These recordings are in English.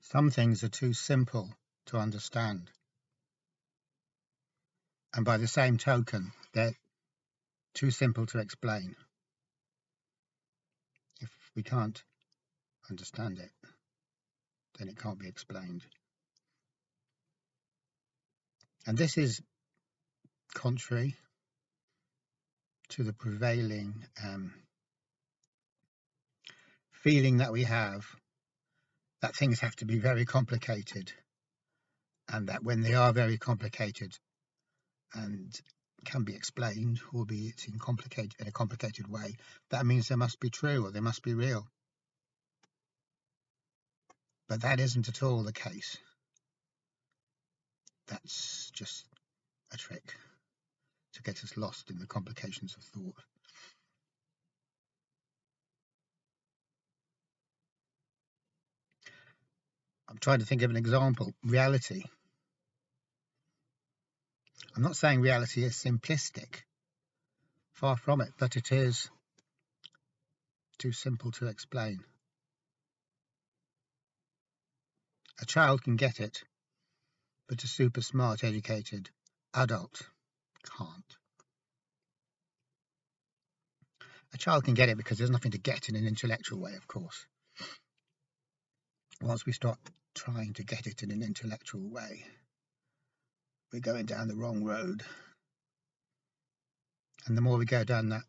Some things are too simple to understand. And by the same token, they're too simple to explain. If we can't understand it, then it can't be explained. And this is contrary to the prevailing feeling that we have that things have to be very complicated, and that when they are very complicated and can be explained, albeit in a complicated way, that means they must be true or they must be real. But that isn't at all the case. That's just a trick to get us lost in the complications of thought. I'm trying to think of an example. Reality. I'm not saying reality is simplistic. Far from it, but it is too simple to explain. A child can get it, but a super smart, educated adult can't. A child can get it because there's nothing to get in an intellectual way, of course. Once we start trying to get it in an intellectual way, we're going down the wrong road. And the more we go down that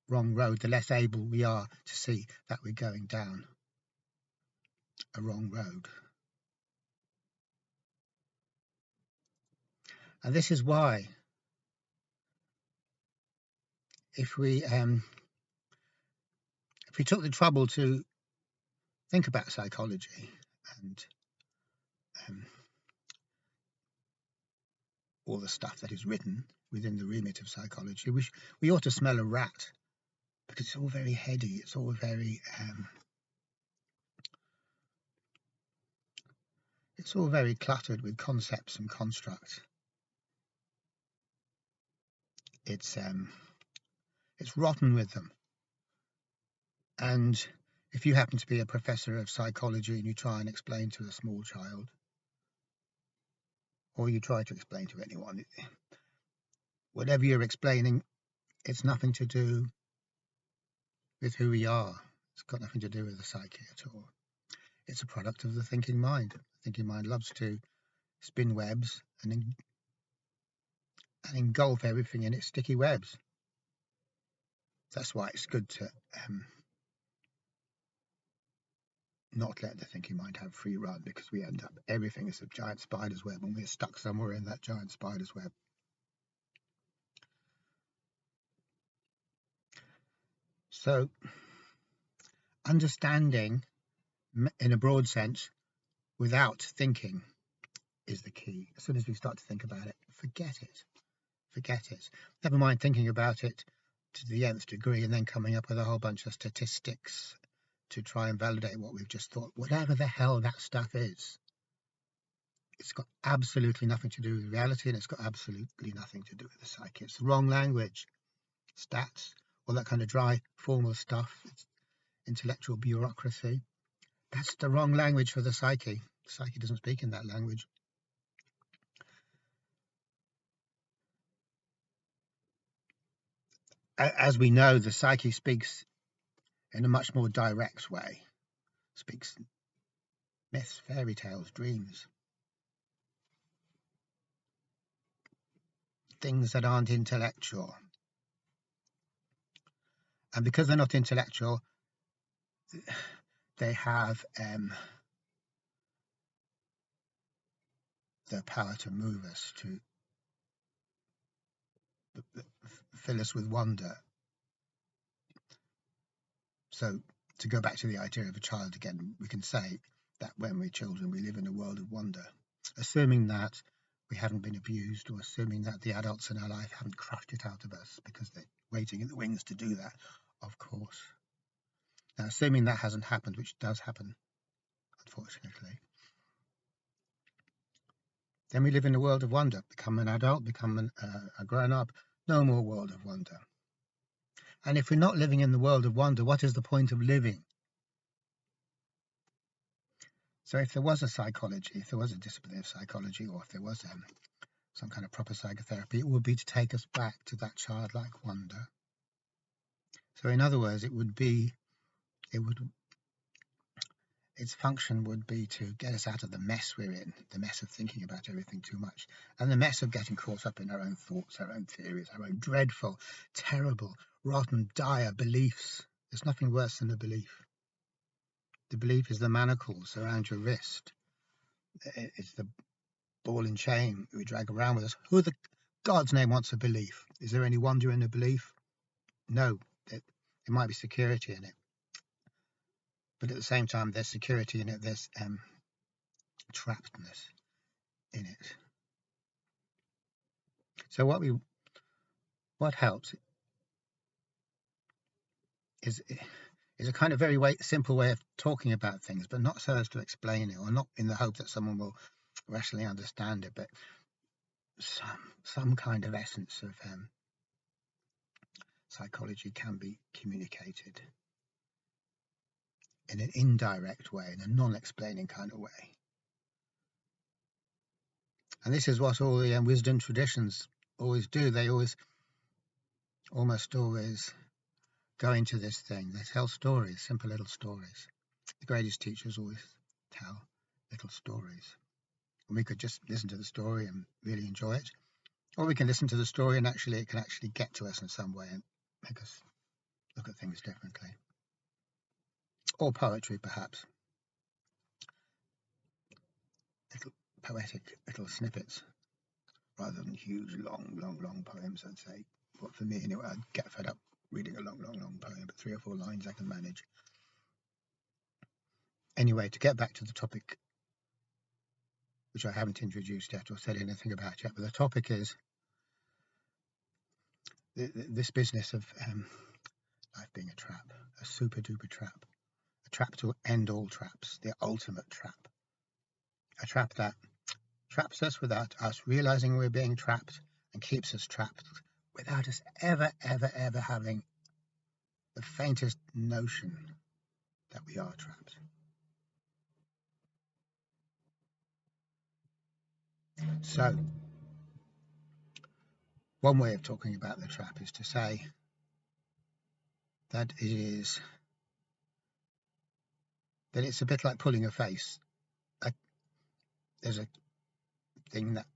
wrong road, the less able we are to see that we're going down a wrong road. And this is why if we took the trouble to think about psychology and all the stuff that is written within the remit of psychology, we ought to smell a rat, because it's all very heady, it's all very cluttered with concepts and constructs. It's rotten with them. And if you happen to be a professor of psychology and you try and explain to a small child, or you try to explain to anyone, whatever you're explaining, it's nothing to do with who we are. It's got nothing to do with the psyche at all. It's a product of the thinking mind. The thinking mind loves to spin webs and engulf everything in its sticky webs. That's why it's good to not let the thinking mind have free run, because we end up, everything is a giant spider's web and we're stuck somewhere in that giant spider's web. So understanding in a broad sense without thinking is the key. As soon as we start to think about it, forget it. Never mind thinking about it to the nth degree and then coming up with a whole bunch of statistics to try and validate what we've just thought. Whatever the hell that stuff is, it's got absolutely nothing to do with reality, and it's got absolutely nothing to do with the psyche. It's the wrong language. Stats, all that kind of dry, formal stuff, it's intellectual bureaucracy. That's the wrong language for the psyche. The psyche doesn't speak in that language. As we know, the psyche speaks in a much more direct way. Speaks myths, fairy tales, dreams. Things that aren't intellectual. And because they're not intellectual, they have the power to move us, to fill us with wonder. So to go back to the idea of a child again, we can say that when we're children, we live in a world of wonder, assuming that we haven't been abused, or assuming that the adults in our life haven't crushed it out of us, because they're waiting in the wings to do that, of course. Now, assuming that hasn't happened, which does happen, unfortunately, then we live in a world of wonder. Become an adult, become a grown-up, no more world of wonder. And if we're not living in the world of wonder, what is the point of living? So if there was a psychology, if there was a discipline of psychology, or if there was some kind of proper psychotherapy, it would be to take us back to that childlike wonder. So in other words, its function would be to get us out of the mess we're in, the mess of thinking about everything too much, and the mess of getting caught up in our own thoughts, our own theories, our own dreadful, terrible, rotten, dire beliefs. There's nothing worse than a belief. The belief is the manacles around your wrist. It's the ball and chain we drag around with us. Who the God's name wants a belief? Is there any wonder in a belief? No. There might be security in it. But at the same time, there's security in it. There's trappedness in it. So what helps is a kind of very simple way of talking about things, but not so as to explain it, or not in the hope that someone will rationally understand it, but some kind of essence of psychology can be communicated in an indirect way, in a non-explaining kind of way. And this is what all the wisdom traditions always do. They almost always go into this thing. They tell stories, simple little stories. The greatest teachers always tell little stories. And we could just listen to the story and really enjoy it. Or we can listen to the story and it can actually get to us in some way and make us look at things differently. Or poetry, perhaps. Little poetic little snippets, rather than huge, long poems, I'd say. But for me, anyway, I'd get fed up reading a long poem, but 3 or 4 lines I can manage. Anyway, to get back to the topic, which I haven't introduced yet or said anything about yet, but the topic is this business of life being a trap, a super duper trap, a trap to end all traps, the ultimate trap, a trap that traps us without us realizing we're being trapped and keeps us trapped without us ever having the faintest notion that we are trapped. So, one way of talking about the trap is to say that it's a bit like pulling a face. There's a thing that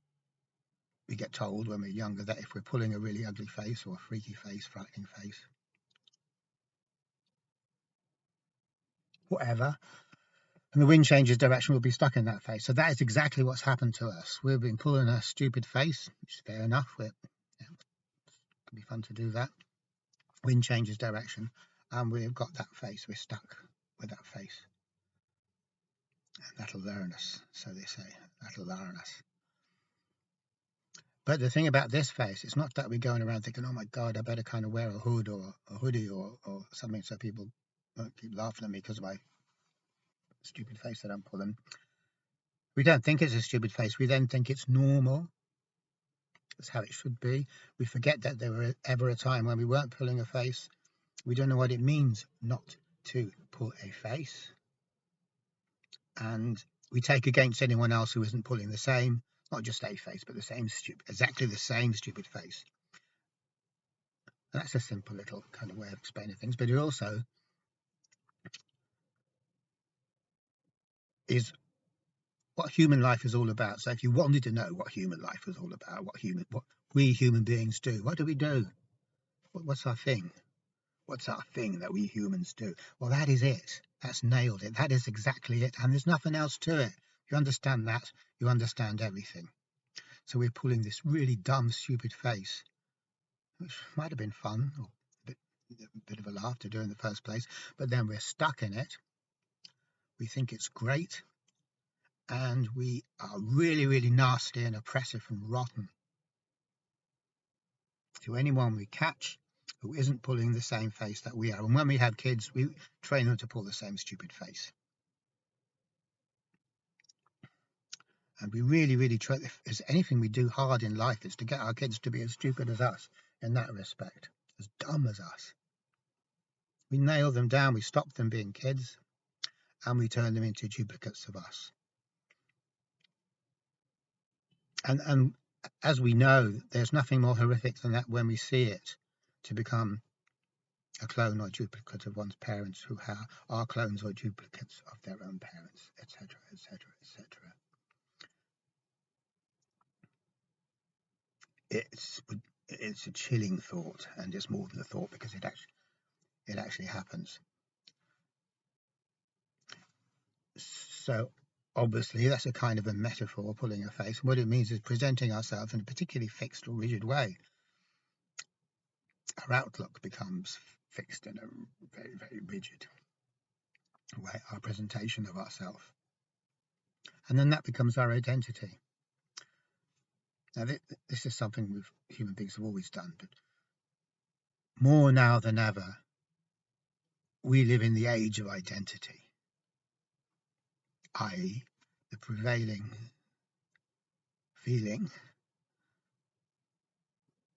we get told when we're younger, that if we're pulling a really ugly face or a freaky face, frightening face, whatever, and the wind changes direction, we'll be stuck in that face. So that is exactly what's happened to us. We've been pulling a stupid face, which is fair enough. It can be fun to do that. Wind changes direction, and we've got that face. We're stuck with that face. And that'll learn us, so they say. That'll learn us. But the thing about this face, it's not that we're going around thinking, oh my God, I better kind of wear a hood or a hoodie or something so people won't keep laughing at me because of my stupid face that I'm pulling. We don't think it's a stupid face. We then think it's normal. That's how it should be. We forget that there was ever a time when we weren't pulling a face. We don't know what it means not to pull a face. And we take against anyone else who isn't pulling the same, not just a face, but exactly the same stupid face. And that's a simple little kind of way of explaining things, but it also is what human life is all about. So if you wanted to know what human life was all about, what we human beings do, what do we do? What's our thing? What's our thing that we humans do? Well, that is it. That's nailed it. That is exactly it. And there's nothing else to it. If you understand that, you understand everything. So we're pulling this really dumb, stupid face, which might have been fun, or a bit of a laugh to do in the first place, but then we're stuck in it. We think it's great, and we are really nasty and oppressive and rotten to anyone we catch who isn't pulling the same face that we are. And when we have kids, we train them to pull the same stupid face. And we really try. If there's anything we do hard in life, it's to get our kids to be as stupid as us in that respect, as dumb as us. We nail them down, we stop them being kids, and we turn them into duplicates of us. And as we know, there's nothing more horrific than that when we see it, to become a clone or duplicate of one's parents who are clones or duplicates of their own parents, etc., etc., etc. It's a chilling thought, and it's more than a thought because it actually happens. So obviously that's a kind of a metaphor, pulling a face. What it means is presenting ourselves in a particularly fixed or rigid way. Our outlook becomes fixed in a very, very rigid way, our presentation of ourselves. And then that becomes our identity. Now, this is something human beings have always done, but more now than ever, we live in the age of identity, i.e., the prevailing feeling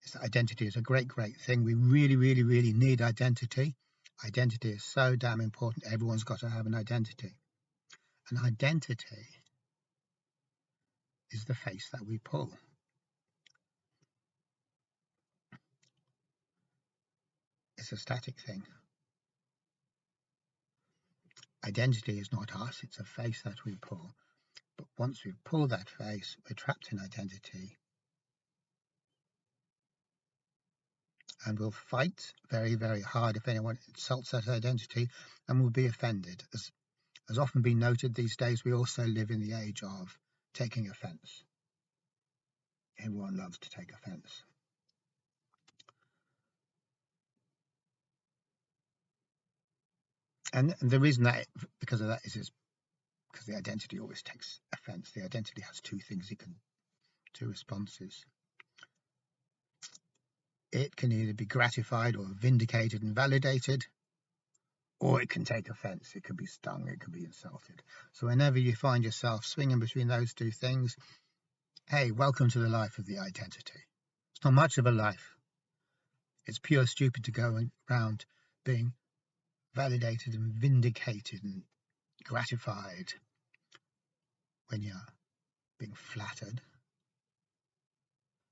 is that identity is a great, great thing. We really, really, really need identity. Identity is so damn important. Everyone's got to have an identity. An identity is the face that we pull. It's a static thing. Identity is not us, it's a face that we pull. But once we pull that face, we're trapped in identity. And we'll fight very, very hard if anyone insults that identity, and we'll be offended. As has often been noted these days, we also live in the age of taking offence. Everyone loves to take offence. And the reason that, because of that, is because the identity always takes offence. The identity has two responses. It can either be gratified or vindicated and validated, or it can take offence. It could be stung, it could be insulted. So whenever you find yourself swinging between those two things, hey, welcome to the life of the identity. It's not much of a life. It's pure stupid to go around being validated and vindicated and gratified when you're being flattered.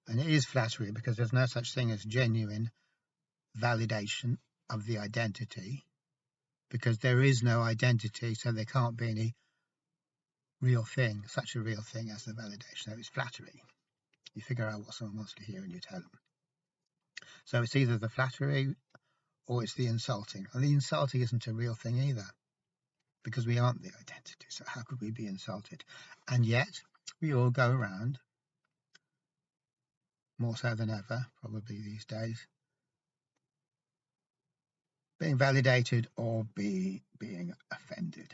And it is flattery because there's no such thing as genuine validation of the identity, because there is no identity, so there can't be any real thing, such a real thing as the validation. So it's flattery. You figure out what someone wants to hear and you tell them. So it's either the flattery or it's the insulting. And the insulting isn't a real thing either, because we aren't the identity. So how could we be insulted? And yet we all go around, more so than ever, probably these days, being validated or being offended.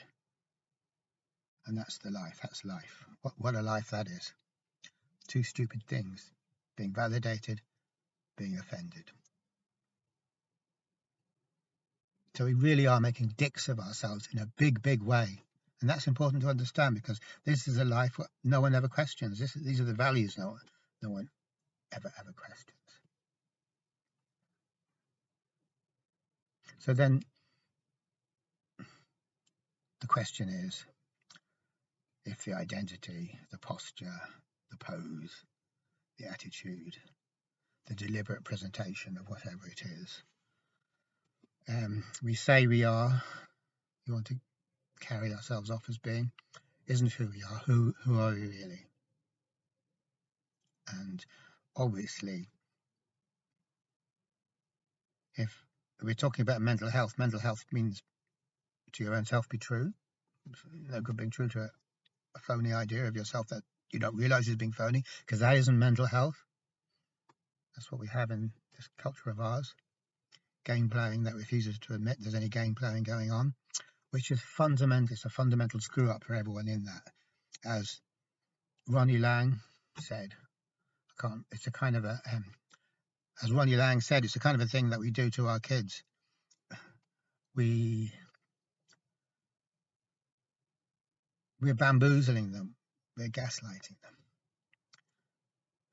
And that's the life. That's life. What a life that is. Two stupid things: being validated, being offended. So we really are making dicks of ourselves in a big, big way. And that's important to understand, because this is a life no one ever questions. These are the values no one ever questions. So then the question is, if the identity, the posture, the pose, the attitude, the deliberate presentation of whatever it is, we say we want to carry ourselves off as being, isn't who we are. Who are we really? And obviously, if we're talking about mental health means to your own self be true. No good being true to a phony idea of yourself that you don't realize is being phony, because that isn't mental health. That's what we have in this culture of ours. Game playing that refuses to admit there's any game playing going on, which is it's a fundamental screw up for everyone in that. As Ronnie Lang said, it's a kind of a, as Ronnie Lang said, it's the kind of a thing that we do to our kids. We're bamboozling them. We're gaslighting them.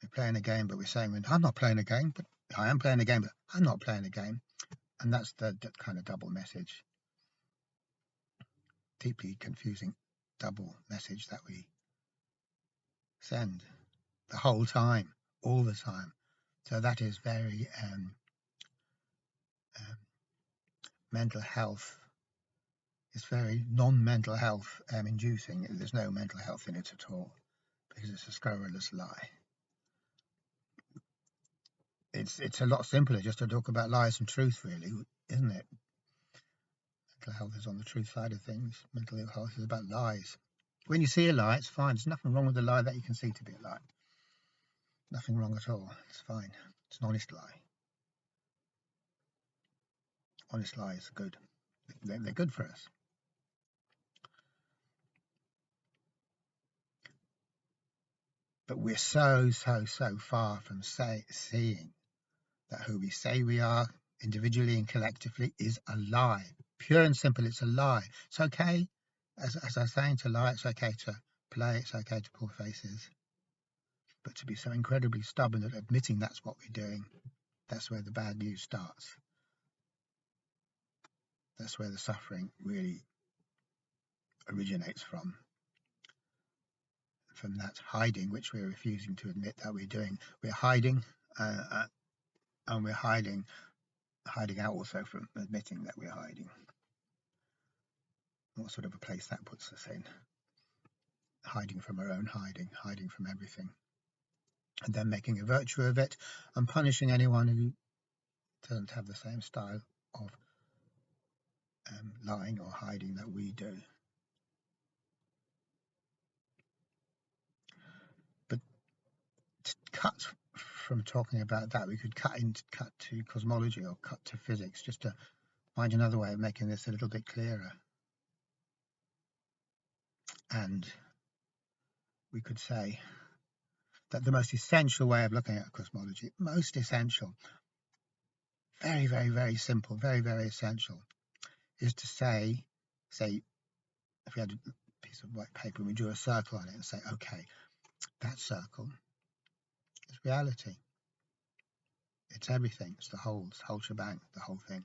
We're playing a game, but we're saying, I'm not playing a game, but I am playing a game, but I'm not playing a game. And that's the kind of double message. deeply confusing double message that we send the whole time, all the time. So that is very mental health. It's very non-mental health inducing. There's no mental health in it at all because it's a scurrilous lie. It's a lot simpler just to talk about lies and truth, really, isn't it? Mental health is on the truth side of things. Mental health is about lies. When you see a lie, it's fine. There's nothing wrong with the lie that you can see to be a lie. Nothing wrong at all. It's fine. It's an honest lie. Honest lies are good. They're good for us. But we're so far from seeing that who we say we are, individually and collectively, is a lie. Pure and simple, it's a lie. It's okay, as I was saying, to lie. It's okay to play. It's okay to pull faces. But to be so incredibly stubborn at admitting that's what we're doing, that's where the bad news starts. That's where the suffering really originates from that hiding, which we're refusing to admit that we're doing. We're hiding, and we're hiding out also from admitting that we're hiding. What sort of a place that puts us in? Hiding from our own hiding from everything, and then making a virtue of it and punishing anyone who doesn't have the same style of lying or hiding that we do. But to cut from talking about that, we could cut to cosmology or cut to physics, just to find another way of making this a little bit clearer. And we could say that the most essential way of looking at cosmology, most essential, very, very, very simple, very, very essential, is to say, if we had a piece of white paper and we drew a circle on it and say, okay, that circle is reality. It's everything. It's the whole shebang, the whole thing.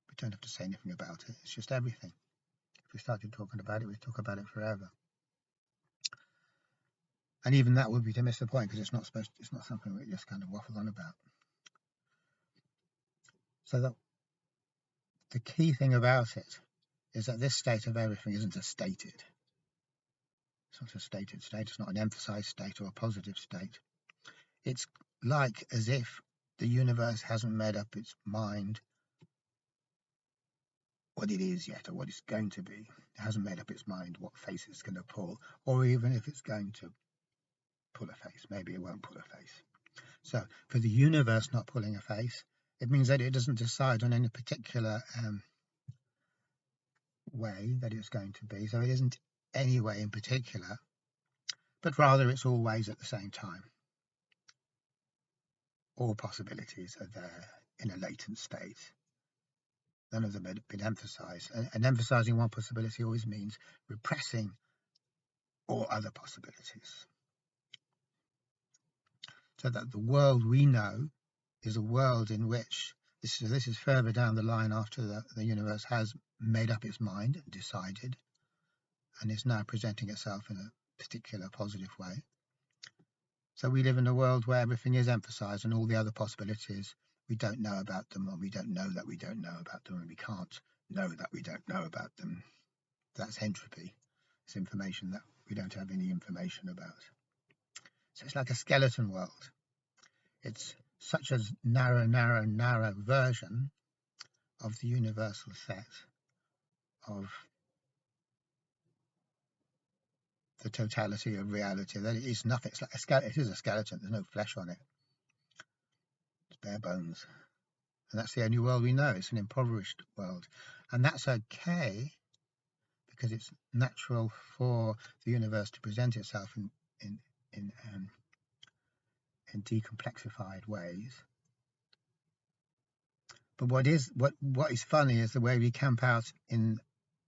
We don't have to say anything about it. It's just everything. If we started talking about it, we'd talk about it forever. And even that would be to miss the point, because it's not something we just kind of waffle on about. So the key thing about it is that this state of everything isn't a stated. It's not a stated state. It's not an emphasized state or a positive state. It's like as if the universe hasn't made up its mind what it is yet, or what it's going to be. It hasn't made up its mind what face it's going to pull, or even if it's going to pull a face. Maybe it won't pull a face. So for the universe not pulling a face, it means that it doesn't decide on any particular way that it's going to be. So it isn't any way in particular, but rather it's always at the same time. All possibilities are there in a latent state. None of them have been emphasized. And emphasizing one possibility always means repressing all other possibilities. So that the world we know is a world in which, this is further down the line after the universe has made up its mind and decided, and is now presenting itself in a particular positive way. So we live in a world where everything is emphasized, and all the other possibilities, we don't know about them, or we don't know that we don't know about them, and we can't know that we don't know about them. That's entropy. It's information that we don't have any information about. So it's like a skeleton world. It's such a narrow version of the universal set of the totality of reality. That it is nothing. It's like a skeleton. It is a skeleton. There's no flesh on it. It's bare bones. And that's the only world we know. It's an impoverished world. And that's okay, because it's natural for the universe to present itself in decomplexified ways. But what is funny is the way we camp out in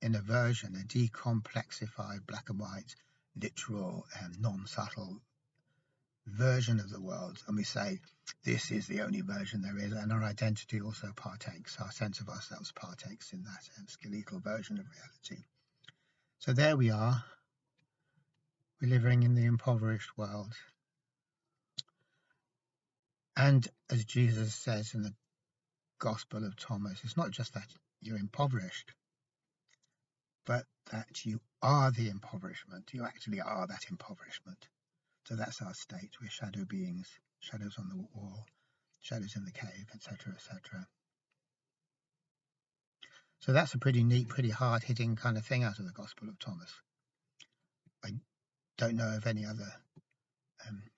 a version, a decomplexified black and white, literal and non-subtle version of the world, and we say this is the only version there is, and our identity also partakes, our sense of ourselves partakes in that skeletal version of reality. So there we are, we're living in the impoverished world. And as Jesus says in the Gospel of Thomas, it's not just that you're impoverished, but that you are the impoverishment. You actually are that impoverishment. So that's our state. We're shadow beings, shadows on the wall, shadows in the cave, etc., etc. So that's a pretty neat, pretty hard-hitting kind of thing out of the Gospel of Thomas. I don't know of any other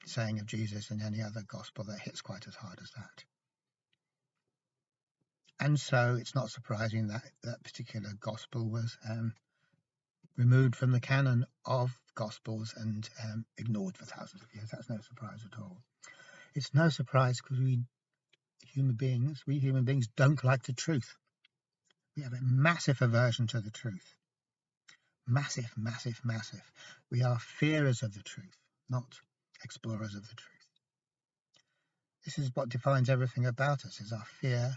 saying of Jesus in any other gospel that hits quite as hard as that. And so it's not surprising that that particular gospel was removed from the canon of gospels and ignored for thousands of years. That's no surprise at all. It's no surprise because we human beings don't like the truth. We have a massive aversion to the truth. Massive, massive, massive. We are fearers of the truth, not explorers of the truth. This is what defines everything about us, is our fear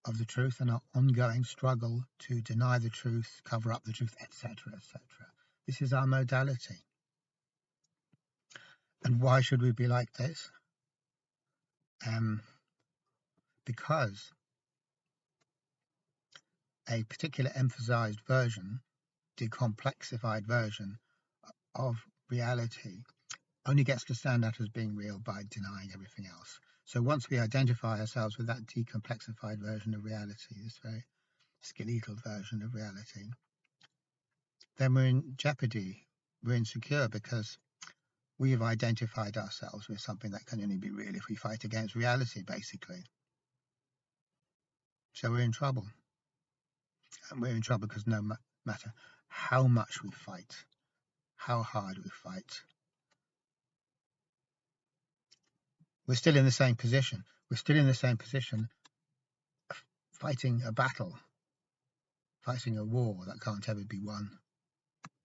of the truth and our ongoing struggle to deny the truth, cover up the truth, etc., etc. This is our modality. And why should we be like this? Because a particular emphasized version, decomplexified version of reality only gets to stand out as being real by denying everything else. So once we identify ourselves with that decomplexified version of reality, this very skeletal version of reality, then we're in jeopardy. We're insecure because we have identified ourselves with something that can only be real if we fight against reality, basically. So we're in trouble. And we're in trouble because no matter how much we fight, how hard we fight, we're still in the same position. We're still in the same position fighting a battle, fighting a war that can't ever be won.